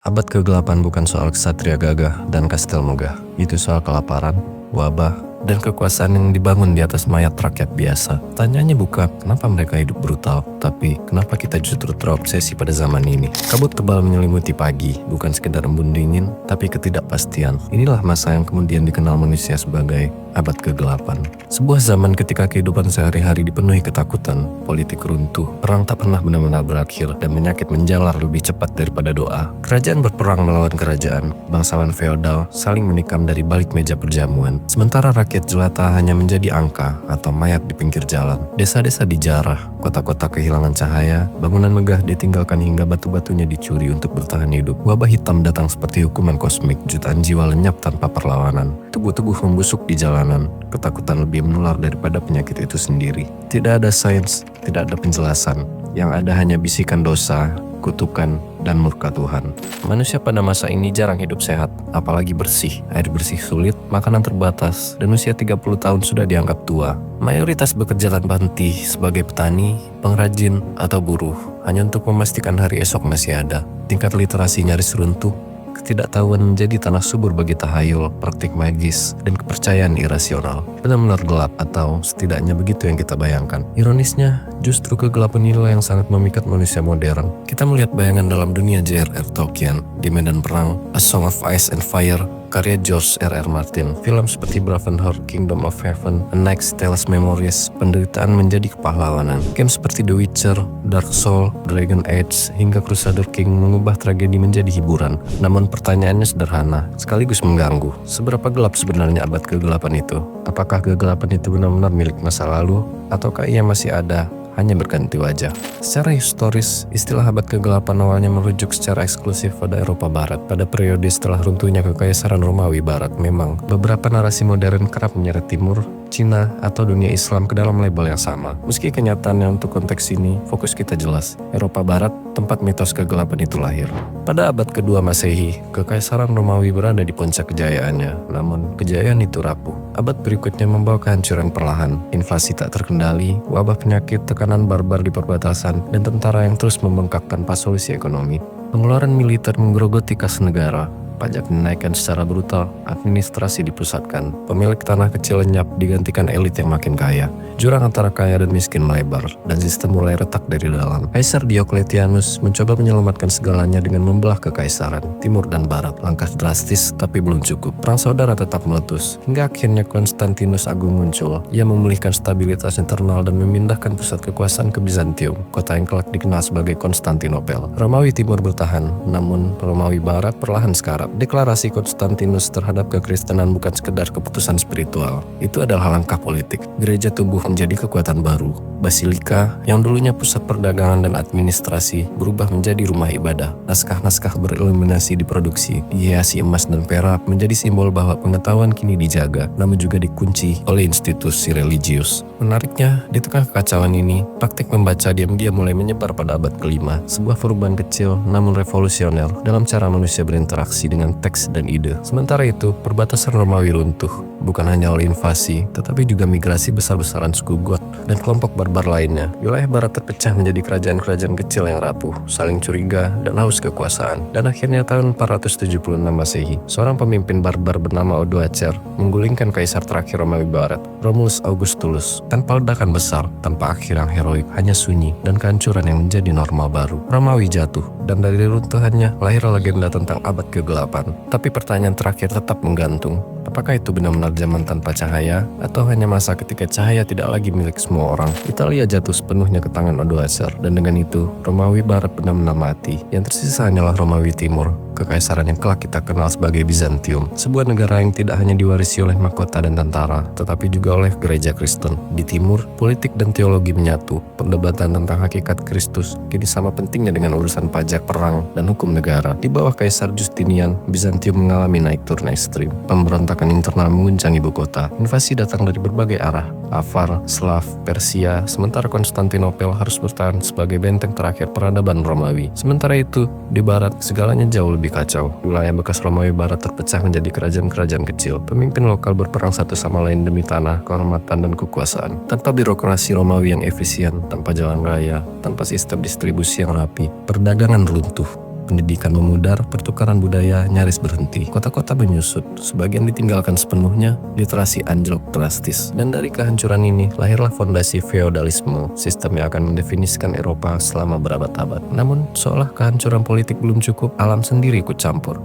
Abad ke-8 bukan soal ksatria gagah dan kastel megah. Itu soal kelaparan, wabah, dan kekuasaan yang dibangun di atas mayat rakyat biasa. Tanyanya bukan kenapa mereka hidup brutal, tapi kenapa kita justru terobsesi pada zaman ini. Kabut tebal menyelimuti pagi, bukan sekedar embun dingin, tapi ketidakpastian. Inilah masa yang kemudian dikenal manusia sebagai abad ke-8. Sebuah zaman ketika kehidupan sehari-hari dipenuhi ketakutan, politik runtuh, perang tak pernah benar-benar berakhir, dan penyakit menjalar lebih cepat daripada doa. Kerajaan berperang melawan kerajaan, bangsawan feodal saling menikam dari balik meja perjamuan. Sementara rakyat jelata hanya menjadi angka atau mayat di pinggir jalan. Desa-desa dijarah, kota-kota kehilangan cahaya, bangunan megah ditinggalkan hingga batu-batunya dicuri untuk bertahan hidup. Wabah hitam datang seperti hukuman kosmik, jutaan jiwa lenyap tanpa perlawanan. Tubuh-tubuh membusuk di jalanan, ketakutan lebih menular daripada penyakit itu sendiri. Tidak ada sains, tidak ada penjelasan, yang ada hanya bisikan dosa, kutukan, dan murka Tuhan. Manusia pada masa ini jarang hidup sehat, apalagi bersih. Air bersih sulit, makanan terbatas, dan usia 30 tahun sudah dianggap tua. Mayoritas bekerja tanpa henti sebagai petani, pengrajin, atau buruh, hanya untuk memastikan hari esok masih ada. Tingkat literasi nyaris runtuh, ketidaktahuan menjadi tanah subur bagi tahayul, praktik magis, dan kepercayaan irasional. Benar-benar gelap, atau setidaknya begitu yang kita bayangkan. Ironisnya, justru kegelapan inilah yang sangat memikat manusia modern. Kita melihat bayangan dalam dunia J.R.R. Tolkien, di medan perang, A Song of Ice and Fire, karya George R.R. Martin, film seperti Bravenheart, Kingdom of Heaven, A Knight's Tales Memories, penderitaan menjadi kepahlawanan. Game seperti The Witcher, Dark Souls, Dragon Age, hingga Crusader King mengubah tragedi menjadi hiburan. Namun pertanyaannya sederhana, sekaligus mengganggu. Seberapa gelap sebenarnya abad ke-8 itu? Apakah kegelapan itu benar-benar milik masa lalu? Ataukah ia masih ada, hanya berganti wajah? Secara historis, istilah abad ke-8 awalnya merujuk secara eksklusif pada Eropa Barat. Pada periode setelah runtuhnya Kekaisaran Romawi Barat, memang beberapa narasi modern kerap menyeret Timur, Cina, atau dunia Islam ke dalam label yang sama. Meski kenyataannya untuk konteks ini, fokus kita jelas. Eropa Barat, tempat mitos kegelapan itu lahir. Pada abad kedua Masehi, Kekaisaran Romawi berada di puncak kejayaannya, namun kejayaan itu rapuh. Abad berikutnya membawa kehancuran perlahan, inflasi tak terkendali, wabah penyakit, tekanan barbar di perbatasan, dan tentara yang terus membengkak tanpa solusi ekonomi. Pengeluaran militer menggerogoti kas negara, pajak dinaikkan secara brutal, administrasi dipusatkan, pemilik tanah kecil lenyap digantikan elit yang makin kaya. Jurang antara kaya dan miskin melebar, dan sistem mulai retak dari dalam. Kaisar Diocletianus mencoba menyelamatkan segalanya dengan membelah kekaisaran, timur dan barat. Langkah drastis tapi belum cukup. Perang saudara tetap meletus, hingga akhirnya Konstantinus Agung muncul. Ia memulihkan stabilitas internal dan memindahkan pusat kekuasaan ke Bizantium, kota yang kelak dikenal sebagai Konstantinopel. Romawi Timur bertahan, namun Romawi Barat perlahan sekarat. Deklarasi Konstantinus terhadap kekristenan bukan sekedar keputusan spiritual. Itu adalah langkah politik. Gereja tumbuh menjadi kekuatan baru. Basilika, yang dulunya pusat perdagangan dan administrasi, berubah menjadi rumah ibadah. Naskah-naskah beriluminasi diproduksi, dihiasi emas dan perak, menjadi simbol bahwa pengetahuan kini dijaga, namun juga dikunci oleh institusi religius. Menariknya, di tengah kekacauan ini, praktik membaca diam-diam mulai menyebar pada abad ke-5. Sebuah perubahan kecil namun revolusioner dalam cara manusia berinteraksi dengan teks dan ide. Sementara itu, perbatasan Romawi runtuh, bukan hanya oleh invasi, tetapi juga migrasi besar-besaran suku Goth dan kelompok barbar lainnya. Wilayah barat terpecah menjadi kerajaan-kerajaan kecil yang rapuh, saling curiga dan haus kekuasaan. Dan akhirnya tahun 476 Masehi, seorang pemimpin barbar bernama Odoacer menggulingkan kaisar terakhir Romawi Barat, Romulus Augustulus. Tanpa ledakan besar, tanpa akhir yang heroik, hanya sunyi dan kehancuran yang menjadi normal baru. Romawi jatuh, dan dari runtuhannya lahir legenda tentang abad ke-8. Tapi pertanyaan terakhir tetap menggantung. Apakah itu benar-benar zaman tanpa cahaya, atau hanya masa ketika cahaya tidak lagi milik semua orang? Italia jatuh sepenuhnya ke tangan Odoacer, dan dengan itu Romawi Barat benar-benar mati. Yang tersisa hanyalah Romawi Timur, kekaisaran yang kelak kita kenal sebagai Bizantium. Sebuah negara yang tidak hanya diwarisi oleh mahkota dan tentara, tetapi juga oleh gereja Kristen. Di timur, politik dan teologi menyatu. Perdebatan tentang hakikat Kristus kini sama pentingnya dengan urusan pajak, perang, dan hukum negara. Di bawah Kaisar Justinian, Bizantium mengalami naik turun ekstrim. Pemberontakan internal menguncang ibu kota. Invasi datang dari berbagai arah, Avar, Slav, Persia, sementara Konstantinopel harus bertahan sebagai benteng terakhir peradaban Romawi. Sementara itu, di barat, segalanya jauh lebih kacau. Wilayah bekas Romawi Barat terpecah menjadi kerajaan-kerajaan kecil. Pemimpin lokal berperang satu sama lain demi tanah, kehormatan, dan kekuasaan. Tanpa birokrasi Romawi yang efisien, tanpa jalan raya, tanpa sistem distribusi yang rapi, perdagangan runtuh. pendidikan memudar, pertukaran budaya nyaris berhenti. Kota-kota menyusut, sebagian ditinggalkan sepenuhnya, literasi anjlok drastis. Dan dari kehancuran ini, lahirlah fondasi feodalisme, sistem yang akan mendefinisikan Eropa selama berabad-abad. Namun, seolah kehancuran politik belum cukup, alam sendiri ikut campur.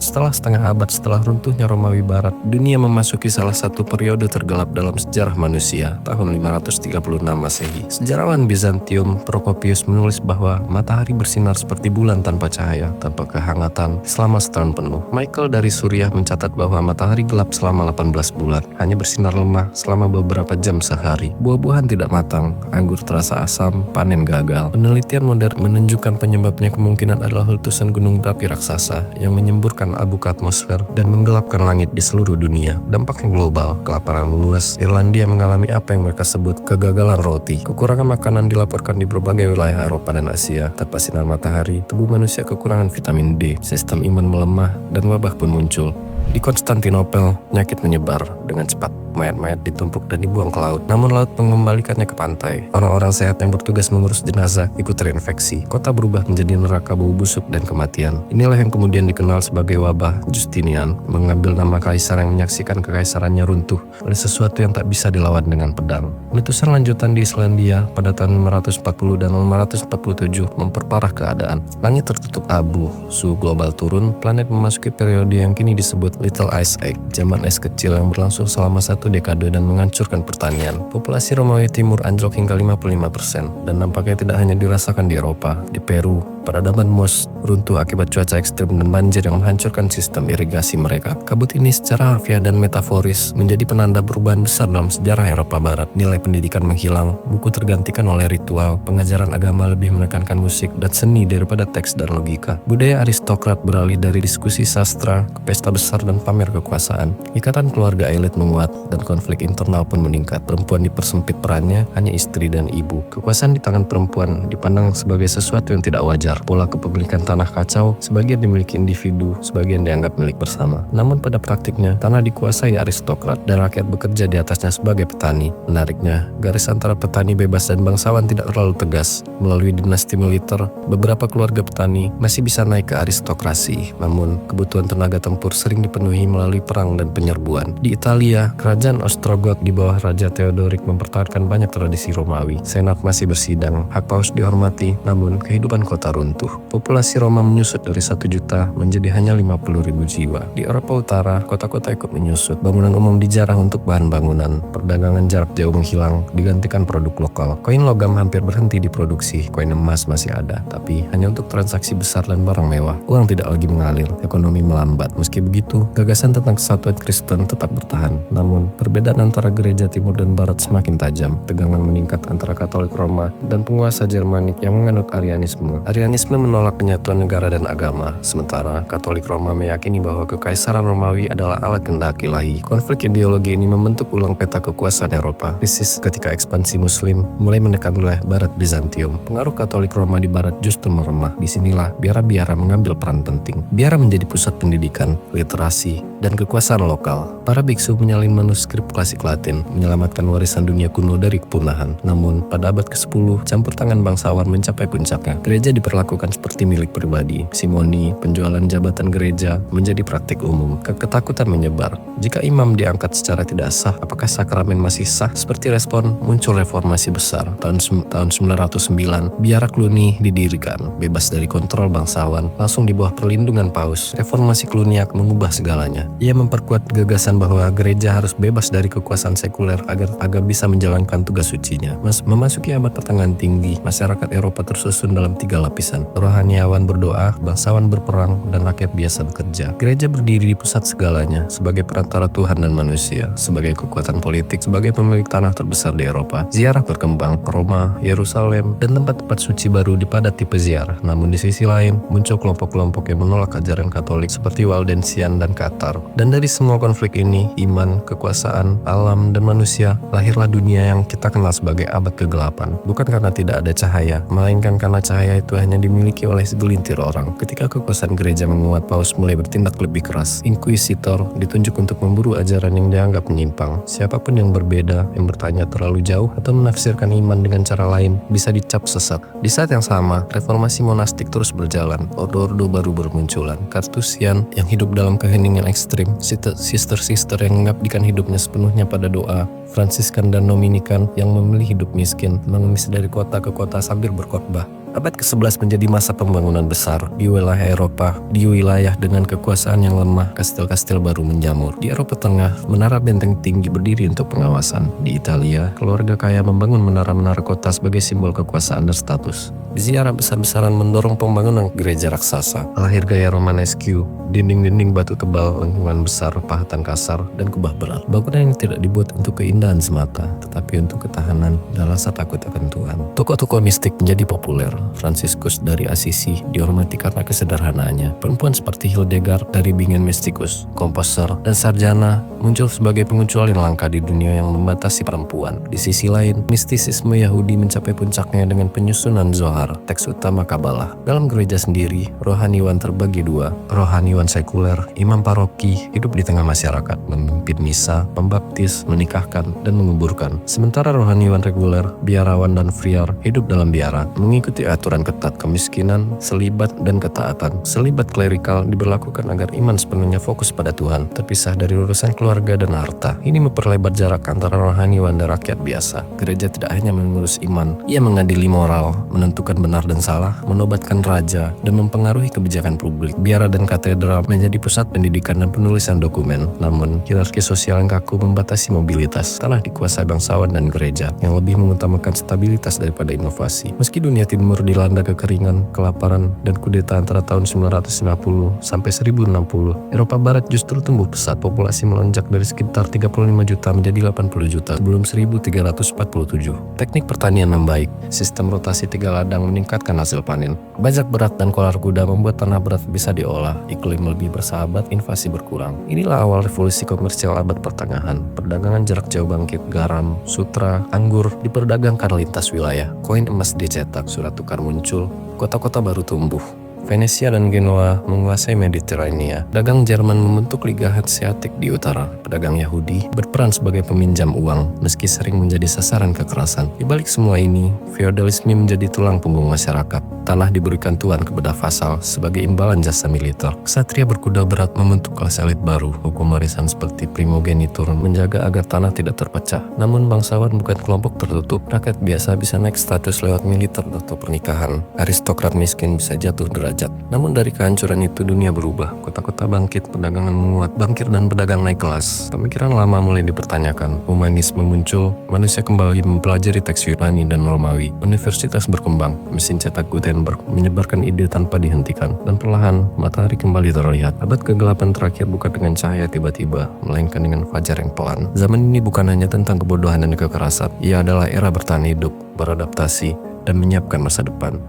Setelah setengah abad setelah runtuhnya Romawi Barat, dunia memasuki salah satu periode tergelap dalam sejarah manusia, tahun 536 Masehi. Sejarawan Bizantium Procopius menulis bahwa matahari bersinar seperti bulan tanpa cahaya, tanpa kehangatan, selama setahun penuh. Michael dari Suriah mencatat bahwa matahari gelap selama 18 bulan, hanya bersinar lemah selama beberapa jam sehari. Buah-buahan tidak matang, anggur terasa asam, panen gagal. Penelitian modern menunjukkan penyebabnya kemungkinan adalah letusan gunung berapi raksasa yang menyembur abu ke atmosfer dan menggelapkan langit di seluruh dunia. Dampaknya global, kelaparan meluas. Irlandia mengalami apa yang mereka sebut kegagalan roti. Kekurangan makanan dilaporkan di berbagai wilayah Eropa dan Asia. Tanpa sinar matahari, tubuh manusia kekurangan vitamin D, sistem imun melemah, dan wabah pun muncul. Di Konstantinopel, penyakit menyebar dengan cepat. Mayat-mayat ditumpuk dan dibuang ke laut. Namun laut mengembalikannya ke pantai. Orang-orang sehat yang bertugas mengurus jenazah ikut terinfeksi. Kota berubah menjadi neraka bau busuk dan kematian. Inilah yang kemudian dikenal sebagai wabah Justinian, mengambil nama kaisar yang menyaksikan kekaisarannya runtuh oleh sesuatu yang tak bisa dilawan dengan pedang. Letusan lanjutan di Islandia pada tahun 540 dan 547 memperparah keadaan. Langit tertutup abu, suhu global turun, planet memasuki periode yang kini disebut Little Ice Age, zaman es kecil yang berlangsung selama 1 dekade dan menghancurkan pertanian. Populasi Romawi Timur anjlok hingga 55% dan nampaknya tidak hanya dirasakan di Eropa, di Peru. Peradaban Moss runtuh akibat cuaca ekstrim dan banjir yang menghancurkan sistem irigasi mereka. Kabut ini secara harfiah dan metaforis menjadi penanda perubahan besar dalam sejarah Eropa Barat. Nilai pendidikan menghilang, buku tergantikan oleh ritual, pengajaran agama lebih menekankan musik dan seni daripada teks dan logika. Budaya aristokrat beralih dari diskusi sastra ke pesta besar dan pamer kekuasaan. Ikatan keluarga elit menguat dan konflik internal pun meningkat. Perempuan dipersempit perannya hanya istri dan ibu. Kekuasaan di tangan perempuan dipandang sebagai sesuatu yang tidak wajar. Pola kepemilikan tanah kacau, sebagian dimiliki individu, sebagian dianggap milik bersama. Namun pada praktiknya, tanah dikuasai aristokrat dan rakyat bekerja di atasnya sebagai petani. Menariknya, garis antara petani bebas dan bangsawan tidak terlalu tegas. Melalui dinasti militer, beberapa keluarga petani masih bisa naik ke aristokrasi. Namun, kebutuhan tenaga tempur sering dipenuhi melalui perang dan penyerbuan. Di Italia, kerajaan Ostrogoth di bawah Raja Theodoric mempertahankan banyak tradisi Romawi. Senat masih bersidang, hak paus dihormati, namun kehidupan kota runtuh. Populasi Roma menyusut dari 1 juta menjadi hanya 50.000 jiwa. Di Eropa Utara, kota-kota ikut menyusut. Bangunan umum dijarah untuk bahan bangunan. Perdagangan jarak jauh menghilang, digantikan produk lokal. Koin logam hampir berhenti diproduksi. Koin emas masih ada, tapi hanya untuk transaksi besar dan barang mewah. Uang tidak lagi mengalir, ekonomi melambat. Meski begitu, gagasan tentang kesatuan Kristen tetap bertahan. Namun, perbedaan antara gereja timur dan barat semakin tajam. Tegangan meningkat antara Katolik Roma dan penguasa Jermanik yang menganut Arianisme. Arianisme menolak penyatuan negara dan agama, sementara Katolik Roma meyakini bahwa kekaisaran Romawi adalah alat kehendak ilahi. Konflik ideologi ini membentuk ulang peta kekuasaan Eropa. Krisis ketika ekspansi Muslim mulai menekan wilayah Barat Bizantium. Pengaruh Katolik Roma di Barat justru meremah. Disinilah biara-biara mengambil peran penting. Biara menjadi pusat pendidikan, literasi, dan kekuasaan lokal. Para biksu menyalin manuskrip klasik Latin, menyelamatkan warisan dunia kuno dari kepunahan. Namun, pada abad ke-10, campur tangan bangsawan mencapai puncaknya. Gereja diperlakukan seperti milik pribadi. Simoni, penjualan jabatan gereja, menjadi praktik umum. Ketakutan menyebar. Jika imam diangkat secara tidak sah, apakah sakramen masih sah? Seperti respon, muncul reformasi besar. Tahun 909, biara Cluny didirikan, bebas dari kontrol bangsawan, langsung di bawah perlindungan paus. Reformasi Cluniak mengubah segalanya. Ia memperkuat gagasan bahwa gereja harus bebas dari kekuasaan sekuler agar bisa menjalankan tugas sucinya. Memasuki abad pertengahan tinggi, masyarakat Eropa tersusun dalam 3 lapisan. Rohaniawan berdoa, bangsawan berperang, dan rakyat biasa bekerja. Gereja berdiri di pusat segalanya, sebagai perantara Tuhan dan manusia, sebagai kekuatan politik, sebagai pemilik tanah terbesar di Eropa. Ziarah berkembang, Roma, Yerusalem, dan tempat-tempat suci baru dipadati peziarah. Namun di sisi lain, muncul kelompok-kelompok yang menolak ajaran Katolik seperti Waldensian dan Cathar. Dan dari semua konflik ini, iman, kekuasaan, alam, dan manusia, lahirlah dunia yang kita kenal sebagai abad kegelapan. Bukan karena tidak ada cahaya, melainkan karena cahaya itu hanya hanya dimiliki oleh segelintir orang. Ketika kekuasaan gereja menguat, Paus mulai bertindak lebih keras. Inkuisitor ditunjuk untuk memburu ajaran yang dianggap menyimpang. Siapapun yang berbeda, yang bertanya terlalu jauh, atau menafsirkan iman dengan cara lain, bisa dicap sesat. Di saat yang sama, reformasi monastik terus berjalan. Ordo-ordo baru bermunculan. Carthusian yang hidup dalam keheningan ekstrim, sister-sister yang mengabdikan hidupnya sepenuhnya pada doa, Fransiskan dan Dominikan yang memilih hidup miskin, mengemis dari kota ke kota sambil berkhotbah. Abad ke-11 menjadi masa pembangunan besar di wilayah Eropa. Di wilayah dengan kekuasaan yang lemah, kastil-kastil baru menjamur. Di Eropa Tengah, menara benteng tinggi berdiri untuk pengawasan. Di Italia, keluarga kaya membangun menara-menara kota sebagai simbol kekuasaan dan status. Ziarah besar-besaran mendorong pembangunan gereja raksasa. Lahir gaya Romanesque, dinding-dinding batu tebal, lengkungan besar, pahatan kasar, dan kubah berat. Bangunan ini tidak dibuat untuk keindahan semata, tetapi untuk ketahanan dan rasa takut akan Tuhan. Tokoh-tokoh mistik menjadi populer. Franciscus dari Assisi dihormati karena kesederhanaannya. Perempuan seperti Hildegard dari Bingen Mysticus, komposer, dan sarjana muncul sebagai pengecualian langka di dunia yang membatasi perempuan. Di sisi lain, mistisisme Yahudi mencapai puncaknya dengan penyusunan Zohar, teks utama Kabalah. Dalam gereja sendiri, rohaniwan terbagi dua. Rohaniwan sekuler, imam paroki, hidup di tengah masyarakat, memimpin misa, membaptis, menikahkan, dan menguburkan. Sementara rohaniwan reguler, biarawan dan friar, hidup dalam biara, mengikuti aturan ketat kemiskinan, selibat, dan ketaatan. Selibat klerikal diberlakukan agar iman sepenuhnya fokus pada Tuhan, terpisah dari urusan keluarga dan harta. Ini memperlebar jarak antara rohaniwan dan rakyat biasa. Gereja tidak hanya mengurus iman, ia mengadili moral, menentukan benar dan salah, menobatkan raja, dan mempengaruhi kebijakan publik. Biara dan katedral menjadi pusat pendidikan dan penulisan dokumen. Namun, hierarki sosial yang kaku membatasi mobilitas. Tanah dikuasai bangsawan dan gereja, yang lebih mengutamakan stabilitas daripada inovasi. Meski dunia timur dilanda kekeringan, kelaparan, dan kudeta antara tahun 950 sampai 1060, Eropa Barat justru tumbuh pesat. Populasi melonjak dari sekitar 35 juta menjadi 80 juta sebelum 1347. Teknik pertanian membaik, sistem rotasi 3 ladang meningkatkan hasil panen. Bajak berat dan kolar kuda membuat tanah berat bisa diolah, iklim lebih bersahabat, invasi berkurang. Inilah awal revolusi komersial abad pertengahan. Perdagangan jarak jauh bangkit, garam, sutra, anggur diperdagangkan lintas wilayah. Koin emas dicetak, surat tukar muncul, kota-kota baru tumbuh. Venesia dan Genoa menguasai Mediterania. Dagang Jerman membentuk Liga Hanseatic di utara. Pedagang Yahudi berperan sebagai peminjam uang, meski sering menjadi sasaran kekerasan. Di balik semua ini, feodalisme menjadi tulang punggung masyarakat. Tanah diberikan tuan kepada vasal sebagai imbalan jasa militer. Ksatria berkuda berat membentuk kelas elit baru. Hukum warisan seperti primogenitur menjaga agar tanah tidak terpecah. Namun bangsawan bukan kelompok tertutup. Rakyat biasa bisa naik status lewat militer atau pernikahan. Aristokrat miskin bisa jatuh derajat. Namun dari kehancuran itu dunia berubah. Kota-kota bangkit, perdagangan menguat, bankir dan pedagang naik kelas. Pemikiran lama mulai dipertanyakan. Humanisme muncul, manusia kembali mempelajari teks Yunani dan Romawi. Universitas berkembang, mesin cetak Gutenberg menyebarkan ide tanpa dihentikan. Dan perlahan, matahari kembali terlihat. Abad kegelapan terakhir bukan dengan cahaya tiba-tiba, melainkan dengan fajar yang pelan. Zaman ini bukan hanya tentang kebodohan dan kekerasan. Ia adalah era bertahan hidup, beradaptasi, dan menyiapkan masa depan.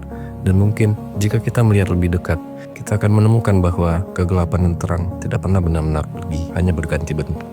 Dan mungkin jika kita melihat lebih dekat, kita akan menemukan bahwa kegelapan dan terang tidak pernah benar-benar pergi, hanya berganti bentuk.